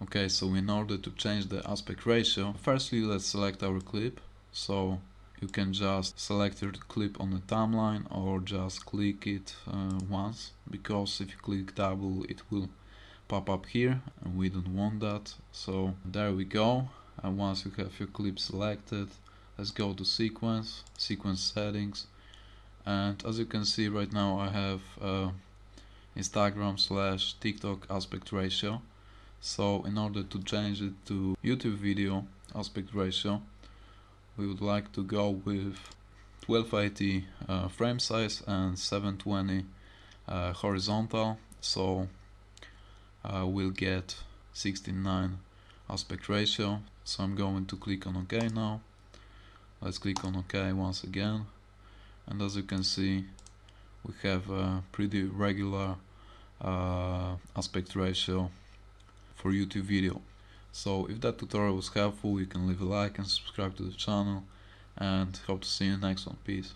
Okay, so in order to change the aspect ratio, firstly let's select our clip. So you can just select your clip on the timeline or just click it once, because if you click double it will pop up here and we don't want that. So there we go. And once you have your clip selected, let's go to sequence settings, and as you can see right now I have Instagram/TikTok aspect ratio. So in order to change it to YouTube video aspect ratio, we would like to go with 1280 frame size and 720 horizontal. So we'll get 16:9 aspect ratio. So I'm going to click on OK now. Let's click on OK once again, and as you can see we have a pretty regular aspect ratio for YouTube video. So if that tutorial was helpful, you can leave a like and subscribe to the channel, and hope to see you in the next one. Peace.